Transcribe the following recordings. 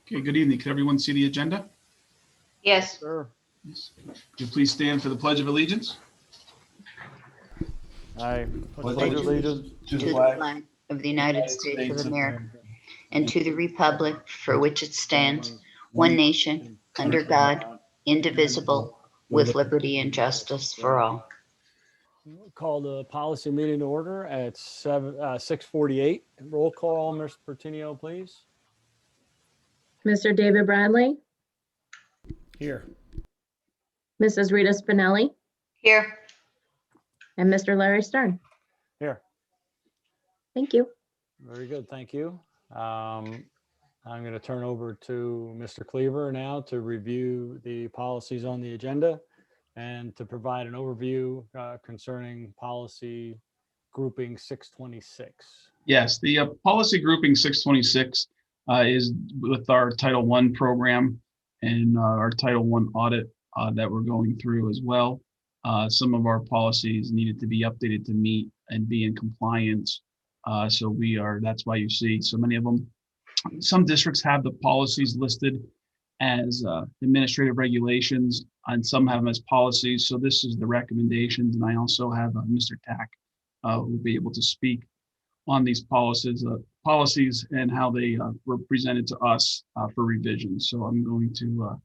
Okay, good evening. Can everyone see the agenda? Yes. Sure. Yes. Would you please stand for the Pledge of Allegiance? I Pledge pledge allegiance To the flag of the United States of America and to the republic for which it stands, one nation, under God, indivisible, with liberty and justice for all. Call the policy meeting to order at 6:48. Roll call, Mr. Pertinio, please. Mr. David Bradley, Here. Mrs. Rita Spinelli, Here. and Mr. Larry Stern. Here. Thank you. Very good, thank you. I'm going to turn over to Mr. Cleaver now to review the policies on the agenda and to provide an overview concerning policy grouping 626. Yes, the policy grouping 626 is with our Title I program and our Title I audit that we're going through as well. Some of our policies needed to be updated to meet and be in compliance. So that's why you see so many of them. Some districts have the policies listed as administrative regulations, and some have them as policies. So this is the recommendations, and I also have Mr. Tack who will be able to speak on these policies and how they were presented to us for revision. So I'm going to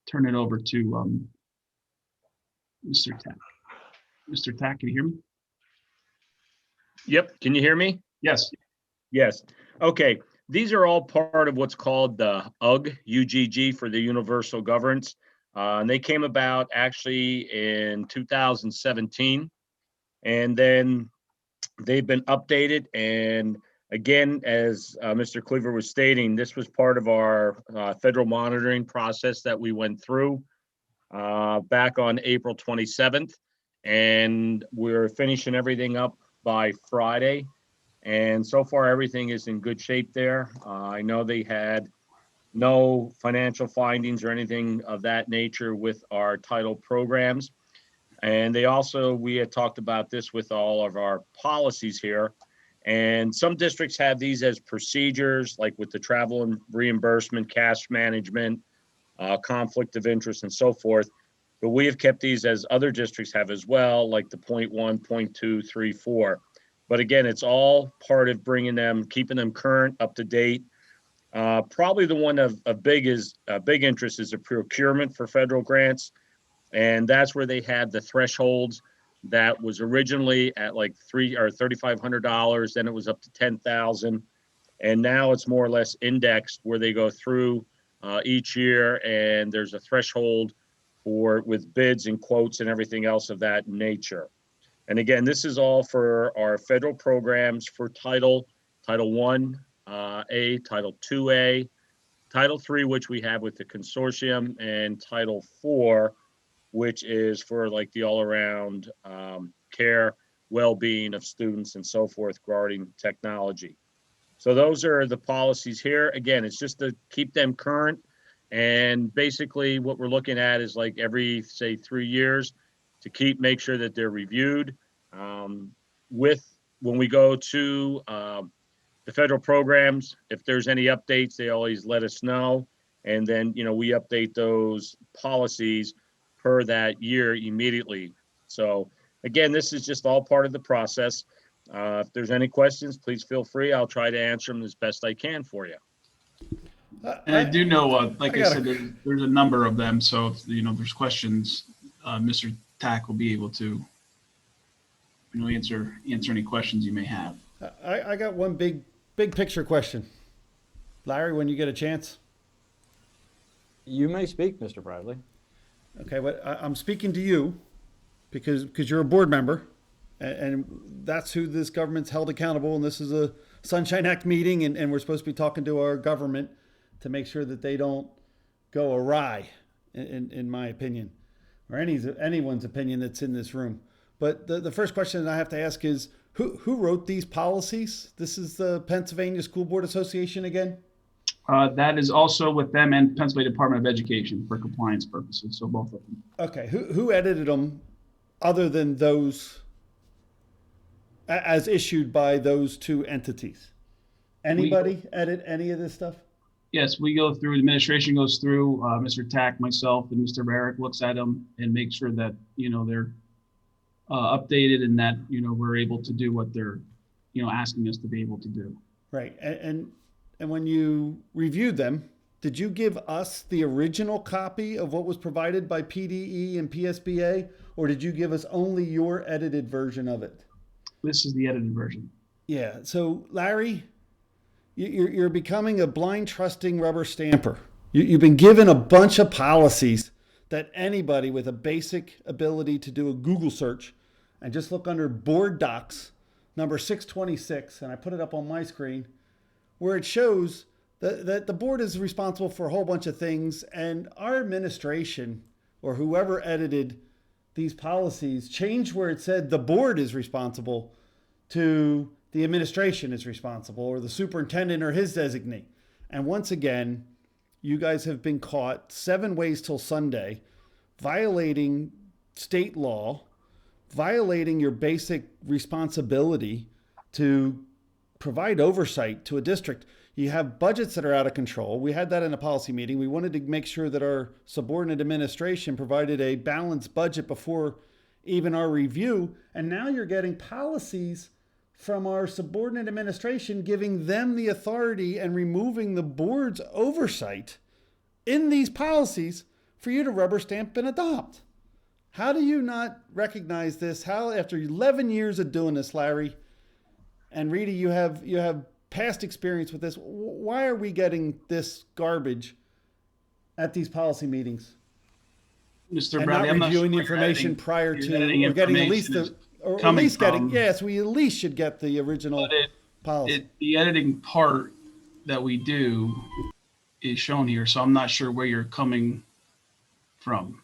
turn it over to Mr. Tack. Mr. Tack, can you hear me? Yep. Can you hear me? Yes. Yes. Okay. These are all part of what's called the UGG for the Universal Governance. And they came about actually in 2017. And then they've been updated. And again, as Mr. Cleaver was stating, this was part of our federal monitoring process that we went through back on April 27th. And we're finishing everything up by Friday. And so far, everything is in good shape there. I know they had no financial findings or anything of that nature with our title programs. And we had talked about this with all of our policies here. And some districts have these as procedures, like with the travel and reimbursement, cash management, conflict of interest, and so forth. But we have kept these as other districts have as well, like the 0.1, 0.2, 3, 4. But again, it's all part of keeping them current, up to date. Probably the one of big interest is the procurement for federal grants. And that's where they had the thresholds that was originally at like $3,500. Then it was up to $10,000. And now it's more or less indexed where they go through each year, and there's a threshold with bids and quotes and everything else of that nature. And again, this is all for our federal programs for Title I, Title IIA, Title III, which we have with the consortium, and Title IV, which is for like the all-around care, well-being of students and so forth regarding technology. So those are the policies here. Again, it's just to keep them current. And basically what we're looking at is like every, say, 3 years, to make sure that they're reviewed. When we go to the federal programs, if there's any updates, they always let us know. And then, we update those policies per that year immediately. So again, this is just all part of the process. If there's any questions, please feel free. I'll try to answer them as best I can for you. And I do know, like I said, there's a number of them. So if there's questions, Mr. Tack will be able to answer any questions you may have. I got one big picture question. Larry, when you get a chance. You may speak, Mr. Bradley. Okay, but I'm speaking to you because you're a board member, and that's who this government's held accountable. And this is a Sunshine Act meeting, and we're supposed to be talking to our government to make sure that they don't go awry, in my opinion, or anyone's opinion that's in this room. But the first question I have to ask is, who wrote these policies? This is the Pennsylvania School Board Association again? That is also with them and Pennsylvania Department of Education for compliance purposes. So both of them. Okay, who edited them other than those as issued by those two entities? Anybody edit any of this stuff? Yes, we go through, administration goes through, Mr. Tack, myself, and Mr. Barrett looks at them and makes sure that, they're updated and that, we're able to do what they're, asking us to be able to do. Right. And when you reviewed them, did you give us the original copy of what was provided by PDE and PSBA, or did you give us only your edited version of it? This is the edited version. Yeah. So Larry, you're becoming a blind trusting rubber stamper. You've been given a bunch of policies that anybody with a basic ability to do a Google search and just look under board docs number 626, and I put it up on my screen, where it shows that the board is responsible for a whole bunch of things, and our administration or whoever edited these policies changed where it said the board is responsible to the administration is responsible, or the superintendent or his designee. And once again, you guys have been caught 7 ways till Sunday violating state law, violating your basic responsibility to provide oversight to a district. You have budgets that are out of control. We had that in a policy meeting. We wanted to make sure that our subordinate administration provided a balanced budget before even our review. And now you're getting policies from our subordinate administration giving them the authority and removing the board's oversight in these policies for you to rubber stamp and adopt. How do you not recognize this? How, after 11 years of doing this, Larry, and Rita, you have past experience with this. Why are we getting this garbage at these policy meetings? Mr. And Bradley, not I'm not reviewing the sure information prior you're to, editing or getting at information least is or at coming least getting, from. yes, we at least should get the original But policy. the editing part that we do is shown here, so I'm not sure where you're coming from.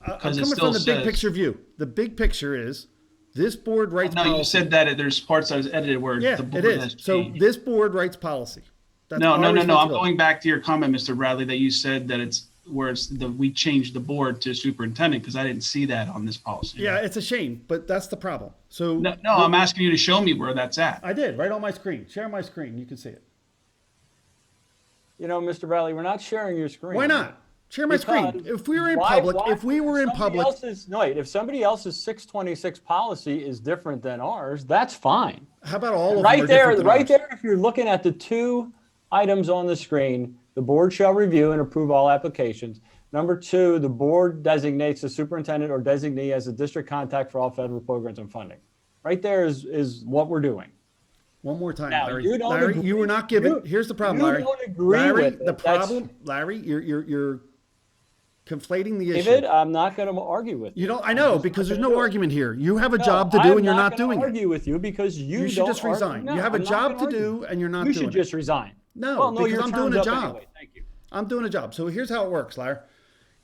I'm 'Cause it coming still from the big says- picture view. The big picture is this board writes No, policy. you said that there's parts that is edited where Yeah, the board it has is. So changed. this board writes policy. That's No, our I'm responsibility. going back to your comment, Mr. Bradley, that you said that it's where we changed the board to superintendent, because I didn't see that on this policy. Yeah, it's a shame, but that's the problem. So No, I'm asking you to show me where that's at. I did, right on my screen. Share my screen. You can see it. Mr. Bradley, we're not sharing your screen. Why not? Share my screen. Because If we were in why- public, why- if we were in somebody public, else's- no, wait, if somebody else's 626 policy is different than ours, that's fine. how about all of them Right are there, different than right ours? there, if you're looking at the 2 items on the screen, the board shall review and approve all applications. Number 2, the board designates the superintendent or designee as a district contact for all federal programs and funding. Right there is what we're doing. One more time, Now, Larry. you don't Larry, agree- you were not given. you- Here's the problem, you Larry. don't agree Larry, with it. the That's- problem, Larry, you're conflating the issue. David, I'm not going to argue with you. You don't. I know, because there's no do it. argument here. You have a No, job to do, I'm and you're not gonna doing it. argue with you because You should don't just argue- resign. No, You have a I'm not job gonna to argue. do, and you're not You doing should it. just resign. No, Well, no, because your I'm doing term's a up job. anyway. Thank you. I'm doing a job. So here's how it works, Larry.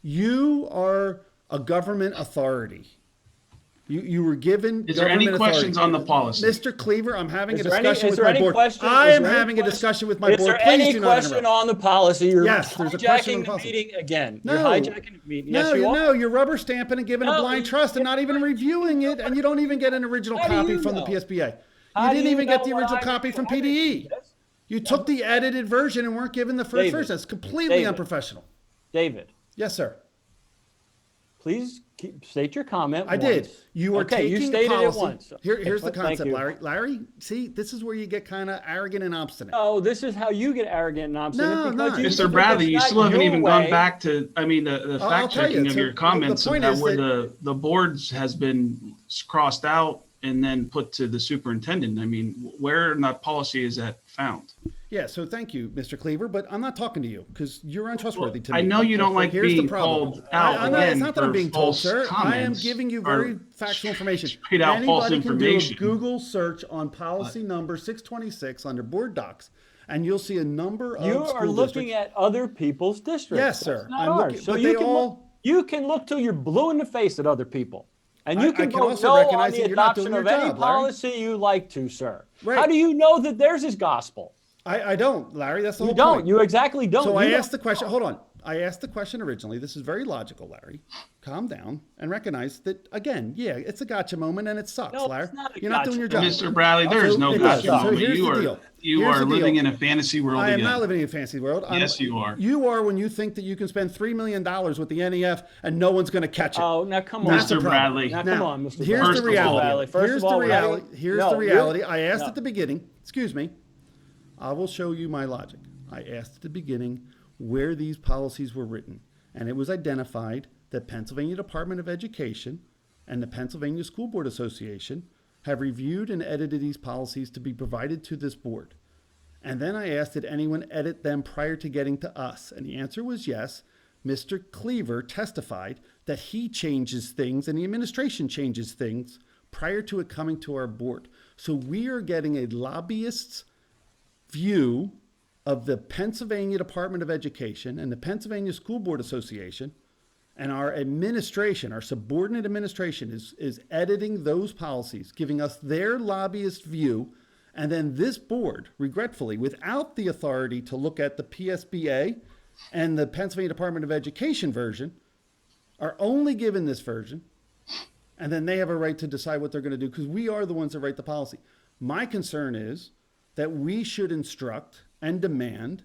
You are a government authority. You were given. Is there any government questions authority. on the policy? Mr. Cleaver, I'm having a Is there any- discussion is with there my any board. question- I is am there any having a question- discussion with my Is board. there Please any do not question interrupt. on the policy? You're Yes, there's a question on hijacking the the policy. meeting again. No. You're hijacking the meeting. No, Yes, you are. no, you're rubber stamping and giving a No, blind you- trust and not even reviewing it, and you don't even get an original How do copy you from the know? PSBA. How You do didn't even get know the what original I copy reviewed? from I didn't PDE. do this. You took the edited version and weren't given the first David, version. That's completely David. unprofessional. David, Yes, sir. please state your comment I did. once. You are okay, taking you stated policy. it once. Here's the Thank concept, you. Larry. Larry, see, this is where you get kind of arrogant and obstinate. Oh, this is how you get arrogant and obstinate. No, because no. you Mr. think Bradley, it's you not still haven't your even gone way. back to, the I'll fact tell you. checking of So your comments the point about is where that- the boards has been crossed out and then put to the superintendent. I mean, where in that policy is that found? Yeah, so thank you, Mr. Cleaver, but I'm not talking to you because you're untrustworthy to me. I know you don't like Here's the being problem. called out I'm not, it's again not that I'm for being told, false sir. I am comments giving you or very factual information. straight out false Anybody can information. do a Google search on policy number 626 under board docs, and you'll see a number of You school are looking districts. at other people's districts. Yes, That's sir. not I'm ours. looking- so but you they can all- look. You can look till you're blue in the face at other people, and you I can can vote also no on recognize the that you're not adoption doing of your any job, Larry. policy you like to, sir. Right. How do you know that theirs is gospel? I don't, Larry. That's the You whole don't. point. You exactly don't. So You I don't asked the question. Hold on. I asked the question originally. This is very logical, Larry. Calm down and recognize that, again, yeah, it's a gotcha moment and it sucks, No, Larry. it's not a You're not doing your job. gotcha Mr. Bradley, there is So no it does. gotcha So moment. here's the deal. You Here's are the living deal. in a fantasy world I am again. not living in a fantasy world. Yes, you are. You are when you think that you can spend $3 million with the NEF and no one's going to catch it. Oh, now come on. That's the Mr. problem. Bradley. Now, Now, come on, Mr. here's Bradley. the reality. Bradley. First Here's of all, the reality. Bradley, Here's no, the reality. you're- I asked no. at the beginning, excuse me, I will show you my logic. I asked at the beginning where these policies were written, and it was identified that Pennsylvania Department of Education and the Pennsylvania School Board Association have reviewed and edited these policies to be provided to this board. And then I asked, did anyone edit them prior to getting to us? And the answer was yes. Mr. Cleaver testified that he changes things and the administration changes things prior to it coming to our board. So we are getting a lobbyist's view of the Pennsylvania Department of Education and the Pennsylvania School Board Association, and our administration, our subordinate administration is editing those policies, giving us their lobbyist view. And then this board, regretfully, without the authority to look at the PSBA and the Pennsylvania Department of Education version, are only given this version. And then they have a right to decide what they're going to do because we are the ones that write the policy. My concern is that we should instruct and demand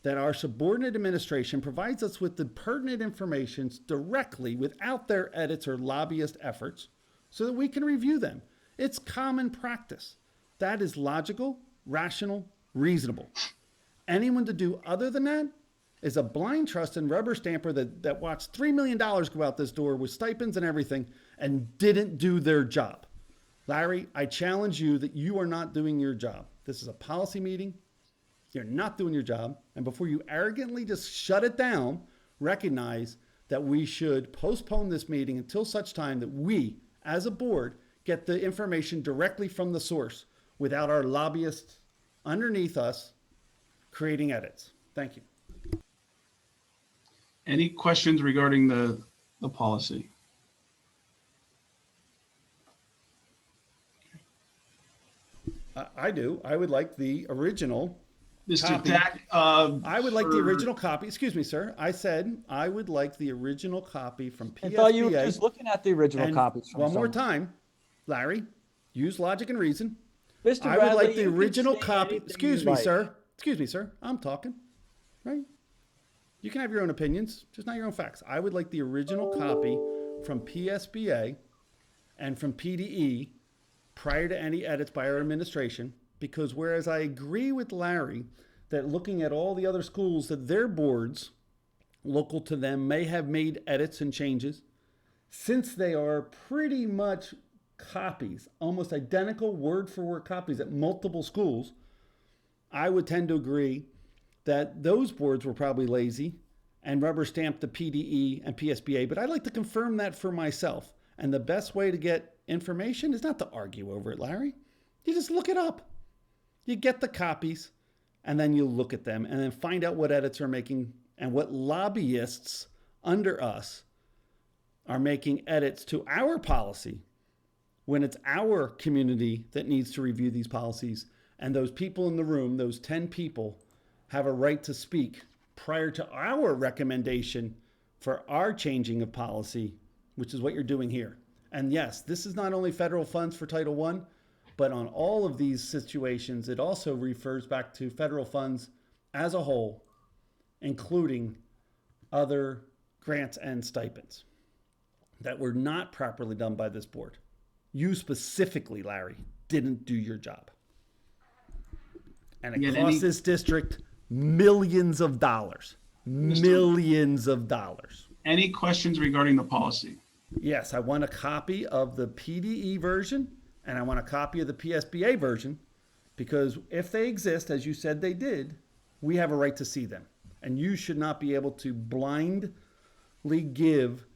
that our subordinate administration provides us with the pertinent information directly without their edits or lobbyist efforts so that we can review them. It's common practice. That is logical, rational, reasonable. Anyone to do other than that is a blind trust and rubber stamper that watched $3 million go out this door with stipends and everything and didn't do their job. Larry, I challenge you that you are not doing your job. This is a policy meeting. You're not doing your job. And before you arrogantly just shut it down, recognize that we should postpone this meeting until such time that we, as a board, get the information directly from the source without our lobbyists underneath us creating edits. Thank you. Any questions regarding the policy? I do. I would like the original. Mr. Copy. Dak, I would like the for- original copy. Excuse me, sir. I said I would like the original copy from I PSBA. thought you were just looking at the original And copies. From one more someone. time, Larry, use logic and reason. Mr. I Bradley, would like the you can original say copy. anything Excuse you me, like. sir. Excuse me, sir. I'm talking, right? You can have your own opinions, just not your own facts. I would like the original copy from PSBA and from PDE prior to any edits by our administration, because whereas I agree with Larry that looking at all the other schools that their boards local to them may have made edits and changes, since they are pretty much copies, almost identical word for word copies at multiple schools, I would tend to agree that those boards were probably lazy and rubber stamped the PDE and PSBA, but I'd like to confirm that for myself. And the best way to get information is not to argue over it, Larry. You just look it up. You get the copies and then you look at them and then find out what edits are making and what lobbyists under us are making edits to our policy when it's our community that needs to review these policies. And those people in the room, those 10 people, have a right to speak prior to our recommendation for our changing of policy, which is what you're doing here. And yes, this is not only federal funds for Title I, but on all of these situations, it also refers back to federal funds as a whole, including other grants and stipends that were not properly done by this board. You specifically, Larry, didn't do your job. And it Again, cost any- this district millions of dollars. Millions of dollars. Any questions regarding the policy? Yes, I want a copy of the PDE version and I want a copy of the PSBA version because if they exist, as you said they did, we have a right to see them. And you should not be able to blindly give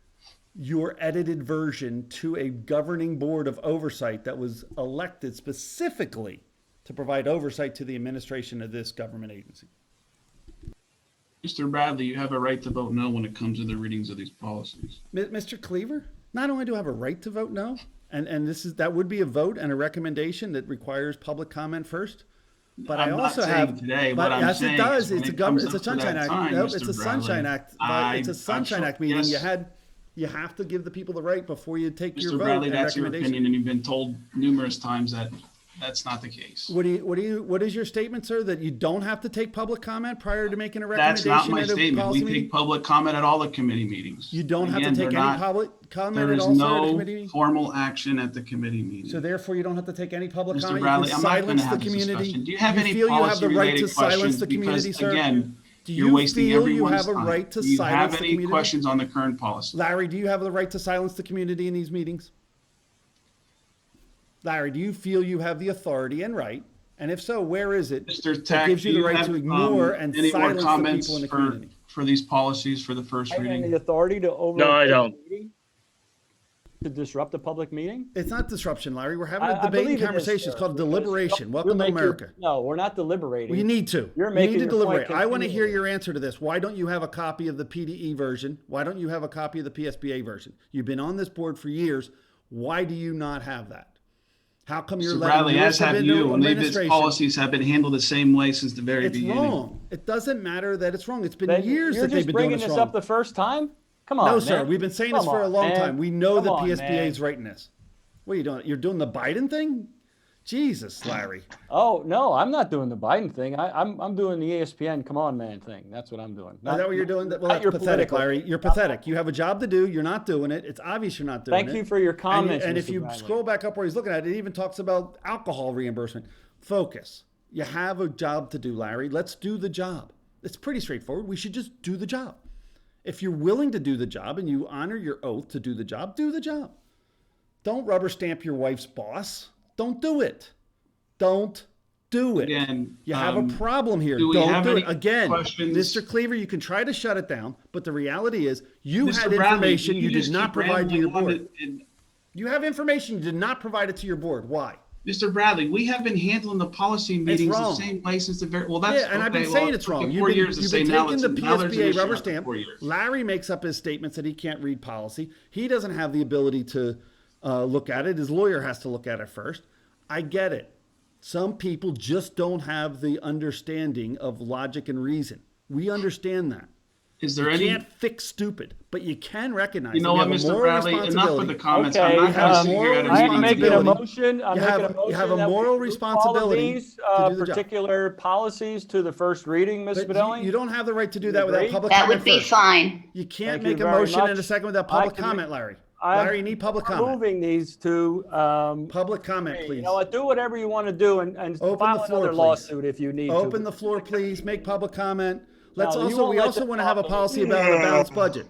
your edited version to a governing board of oversight that was elected specifically to provide oversight to the administration of this government agency. Mr. Bradley, you have a right to vote no when it comes to the readings of these policies. Mr. Cleaver, not only do I have a right to vote no, and that would be a vote and a recommendation that requires public comment first, But I'm I not also saying have today. But What I'm yes, it saying does. is when It's a it comes government. It's a up to Sunshine that Act. time, Nope, Mr. it's a Bradley, Sunshine Act. It's a Sunshine Act meeting. yes. You have to give the people the right before you take your Mr. vote Bradley, and that's your recommendation. opinion, and you've been told numerous times that that's not the case. What is your statement, sir? That you don't have to take public comment prior to making a That's recommendation not my at a statement. policy We meeting? take public comment at all the committee meetings. You don't have to Again, take they're any not- public comment There at is all, sir, at a no committee meeting? formal action at the committee meeting. So therefore, you don't have to take any public Mr. comment. Bradley, You I'm can not going silence to the have this community. discussion. Do you have any feel you have the right to policy-related silence questions? the community, Because sir? again, Do you're you wasting feel you everyone's have a time. right to Do you silence have the any community? questions on the current policy? Larry, do you have the right to silence the community in these meetings? Larry, do you feel you have the authority and right? And if so, where is it? Mr. that Tech, gives do you the you right have to ignore and any more silence the comments people in the community? for these policies for the first I have any reading? authority to over. No, I don't. To disrupt a public meeting? It's not disruption, Larry. We're having I a debate believe and it is, conversation. It's sir, called because deliberation. you're Welcome to making- America. No, we're not deliberating. We need to. You're We making need to your deliberate. point I want to hear continually. your answer to this. Why don't you have a copy of the PDE version? Why don't you have a copy of the PSBA version? You've been on this board for years. Why do you not have that? How come you're Mr. letting Bradley, yours as have into you, and these administration? policies have been handled the same way since the very It's beginning. wrong. It doesn't matter that it's wrong. It's been Then years you're that they've just been doing bringing this this wrong. up the first time? Come on, No, sir. man. We've been saying this Come for a on, long man. time. We know Come the on, PSBA man. is right in this. What are you doing? You're doing the Biden thing? Jesus, Larry. Oh no, I'm not doing the Biden thing. I'm doing the ESPN come on man thing. That's what I'm doing. Is that what you're doing? Well, not that's your pathetic, political- Larry. You're pathetic. You have a job to do. You're not doing it. It's obvious you're not doing it. Thank you for your And, comments. and if Mr. you Bradley. scroll back up where he's looking at it, it even talks about alcohol reimbursement. Focus. You have a job to do, Larry. Let's do the job. It's pretty straightforward. We should just do the job. If you're willing to do the job and you honor your oath to do the job, do the job. Don't rubber stamp your wife's boss. Don't do it. Don't do it. Again, You have a problem here. do we Don't have do any it. Again, questions? Mr. Cleaver, you can try to shut it down, but the reality is you Mr. had Bradley, information you did just not keep provide to your rambling on board. and- You have information you did not provide it to your board. Why? Mr. Bradley, we have been handling the policy meetings the wrong. same way since the very, well, that's. Yeah, and I've been okay, saying well, it's wrong. took You've 4 been, years to you've say been now taking the now there's an PSBA issue rubber after stamp. 4 years. Larry makes up his statements that he can't read policy. He doesn't have the ability to look at it. His lawyer has to look at it first. I get it. Some people just don't have the understanding of logic and reason. We understand that. Is there You any, can't fix stupid, but you can recognize you know that what, you have a Mr. moral Bradley, enough with the responsibility. comments. Okay, I'm not have gonna a sit here moral at a I am meeting making a today. motion. I'm You making have- a motion. you have a that we moral move responsibility all of these, to do the job. particular policies to the first reading, Ms. But Spinelli. you don't have the right to do You that without agree? public That comment would be first. fine. You can't Thank you make a very motion in a much. second without I public can comment, Larry. I'm Larry, you need public comment. Moving these to, Public comment, you please. know what, do whatever you want to do and Open file the floor, another please. lawsuit if you need to. Open the floor, please. Make public comment. Let's No, you also, won't we let also them want to have a talk. policy about a balanced budget.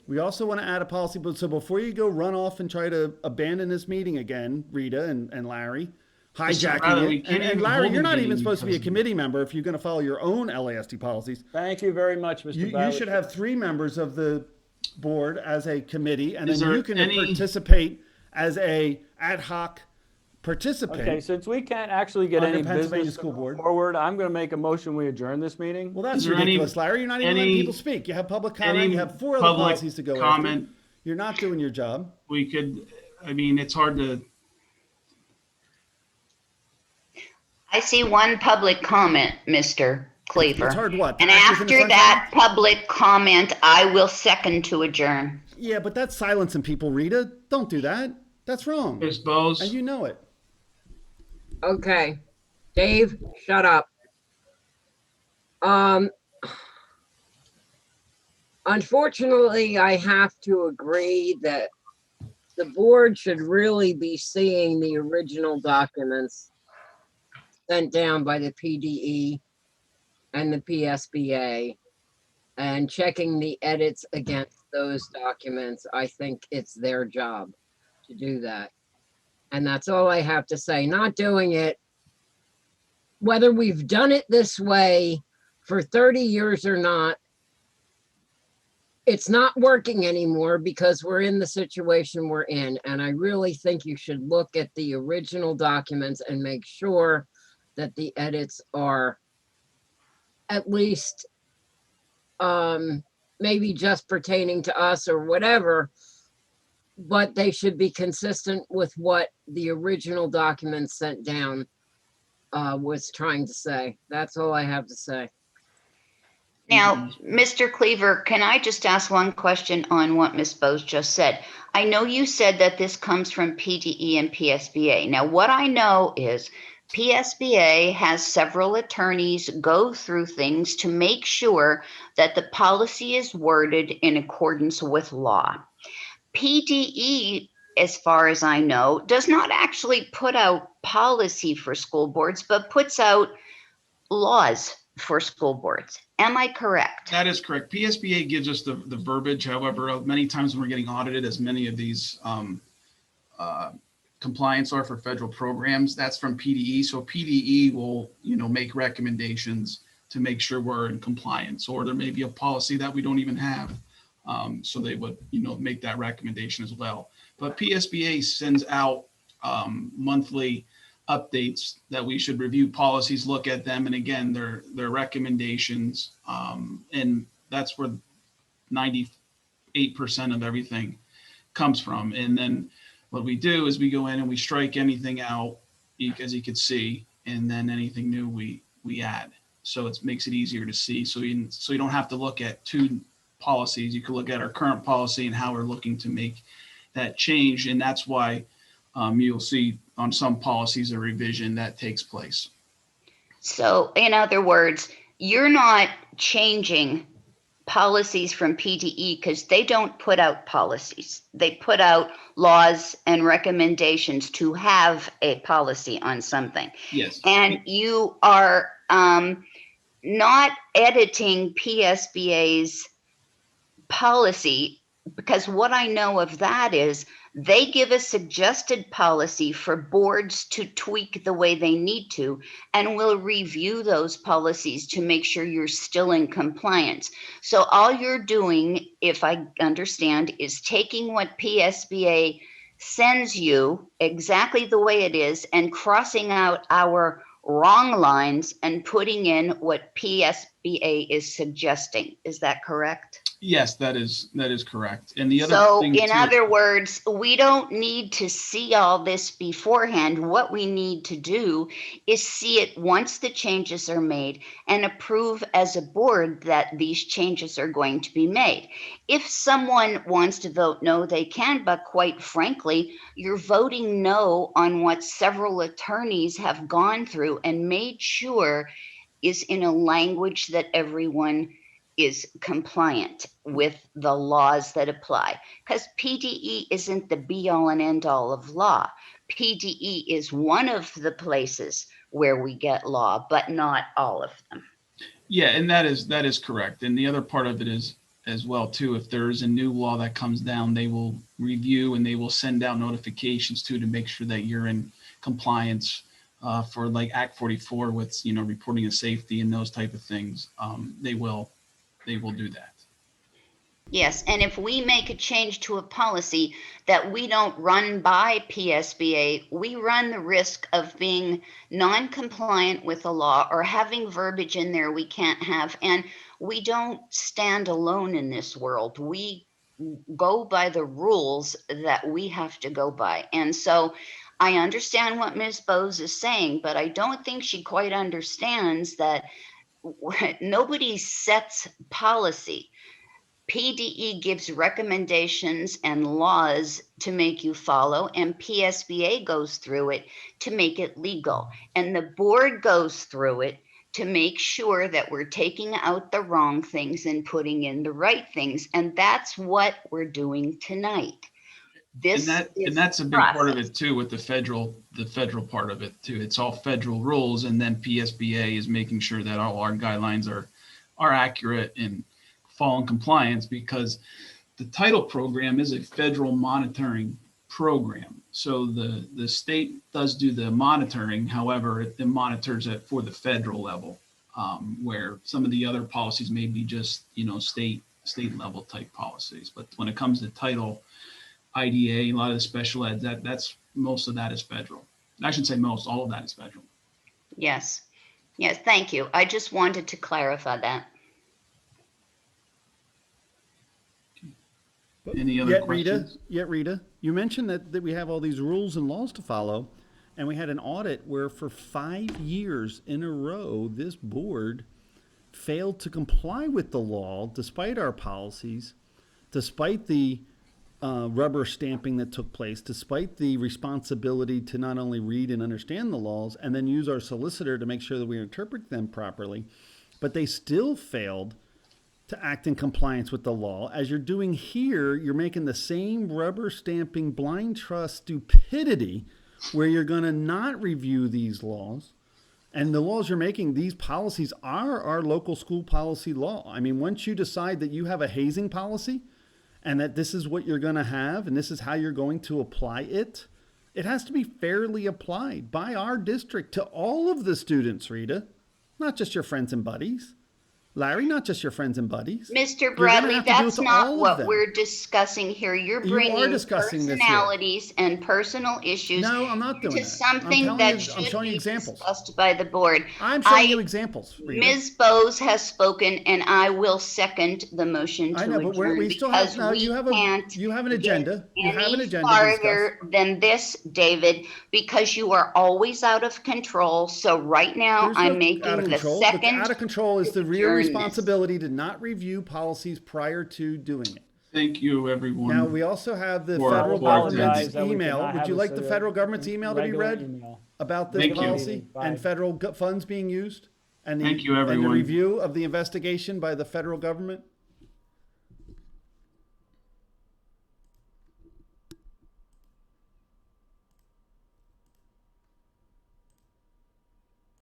We also want to add a policy, but so before you go run off and try to abandon this meeting again, Rita and Larry, Bradley, hijacking we it. can't And even Larry, hold you're the not even meeting supposed to be a because of committee member if you're going to follow your own LASD policies. Thank you very much, Mr. You Bradley. should have 3 members of the board as a committee, and Is then there you can any- participate as a ad hoc participant. Okay, since we can't actually get Under any Pennsylvania business School Board. forward, I'm going to make a motion, we adjourn this meeting. Well, that's Is there any- ridiculous, Larry. You're not even letting any- people speak. You have public comment. any You have 4 other public policies to go comment? after. You're not doing your job. We could, I mean, it's hard to, I see one public comment, Mr. Cleaver. It's hard what? And Act within the after that sunshine? public comment, I will second to adjourn. Yeah, but that's silencing people, Rita. Don't do that. That's wrong. Ms. Bose. And you know it. Okay, Dave, shut up. Unfortunately, I have to agree that the board should really be seeing the original documents sent down by the PDE and the PSBA and checking the edits against those documents. I think it's their job to do that. And that's all I have to say. Not doing it, whether we've done it this way for 30 years or not, it's not working anymore because we're in the situation we're in. And I really think you should look at the original documents and make sure that the edits are at least maybe just pertaining to us or whatever, but they should be consistent with what the original documents sent down was trying to say. That's all I have to say. Now, Mr. Cleaver, can I just ask one question on what Ms. Bose just said? I know you said that this comes from PDE and PSBA. Now, what I know is PSBA has several attorneys go through things to make sure that the policy is worded in accordance with law. PDE, as far as I know, does not actually put out policy for school boards, but puts out laws for school boards. Am I correct? That is correct. PSBA gives us the verbiage. However, many times when we're getting audited, as many of these compliance are for federal programs, that's from PDE. So PDE will, make recommendations to make sure we're in compliance, or there may be a policy that we don't even have. So they would, make that recommendation as well. But PSBA sends out monthly updates that we should review policies, look at them, and again, their recommendations. And that's where 98% of everything comes from. And then what we do is we go in and we strike anything out, as you can see, and then anything new we add. So it makes it easier to see. So you don't have to look at two policies. You can look at our current policy and how we're looking to make that change. And that's why you'll see on some policies a revision that takes place. So in other words, you're not changing policies from PDE because they don't put out policies. They put out laws and recommendations to have a policy on something. Yes. And you are not editing PSBA's policy, because what I know of that is they give a suggested policy for boards to tweak the way they need to, and we'll review those policies to make sure you're still in compliance. So all you're doing, if I understand, is taking what PSBA sends you exactly the way it is and crossing out our wrong lines and putting in what PSBA is suggesting. Is that correct? Yes, that is correct. And the other So thing in too, other words, we don't need to see all this beforehand. What we need to do is see it once the changes are made and approve as a board that these changes are going to be made. If someone wants to vote no, they can, but quite frankly, you're voting no on what several attorneys have gone through and made sure is in a language that everyone is compliant with the laws that apply, because PDE isn't the be all and end all of law. PDE is one of the places where we get law, but not all of them. yeah, and that is correct. And the other part of it is as well too, if there's a new law that comes down, they will review and they will send out notifications too to make sure that you're in compliance for like Act 44 with reporting of safety and those type of things. They will do that. Yes, and if we make a change to a policy that we don't run by PSBA, we run the risk of being non-compliant with the law or having verbiage in there we can't have. And we don't stand alone in this world. We go by the rules that we have to go by. And so I understand what Ms. Bose is saying, but I don't think she quite understands that nobody sets policy. PDE gives recommendations and laws to make you follow, and PSBA goes through it to make it legal. And the board goes through it to make sure that we're taking out the wrong things and putting in the right things. And that's what we're doing tonight. And that's a big part of it too, with the federal part of it too. It's all federal rules, and then PSBA is making sure that all our guidelines are accurate and fall in compliance, because the title program is a federal monitoring program. So the state does do the monitoring. However, it monitors it for the federal level, where some of the other policies may be just state level type policies. But when it comes to title, IDA, a lot of the special ed, that's most of that is federal. I should say most, all of that is federal. Yes. Yes, thank you. I just wanted to clarify that. Any other questions? Rita, you mentioned that we have all these rules and laws to follow, And we had an audit where for 5 years in a row, this board failed to comply with the law despite our policies, despite the rubber stamping that took place, despite the responsibility to not only read and understand the laws and then use our solicitor to make sure that we interpret them properly, but they still failed to act in compliance with the law. As you're doing here, you're making the same rubber stamping blind trust stupidity where you're going to not review these laws. And the laws you're making, these policies are our local school policy law. I mean, once you decide that you have a hazing policy and that this is what you're going to have and this is how you're going to apply it, it has to be fairly applied by our district to all of the students, Rita, not just your friends and buddies. Larry, not just your friends and buddies. Mr. gonna Bradley, have to do it that's to not all of what them. we're discussing here. You're You are bringing discussing this here. personalities and personal issues No, I'm not doing to that. something I'm that showing should you be examples. discussed by the board. I'm showing I- you examples, Rita. Ms. Bose has spoken, and I will second the motion I to know, but adjourn we still have, because no, we you have can't an agenda. You have an any agenda to discuss. farther than this, David, because you are always out of control. So right now, There's no I'm out making of the control. second. Out of control is the real adjourn this. responsibility to not review policies prior to doing it. Thank you, everyone. Now, we also have the For- federal for- government's Apologize that we email. cannot Would have you a like the sort of federal government's email to be regular read email. about this Thank you. policy Bye. and federal funds being used? And the, Thank you, and the everyone. review of the investigation by the federal government?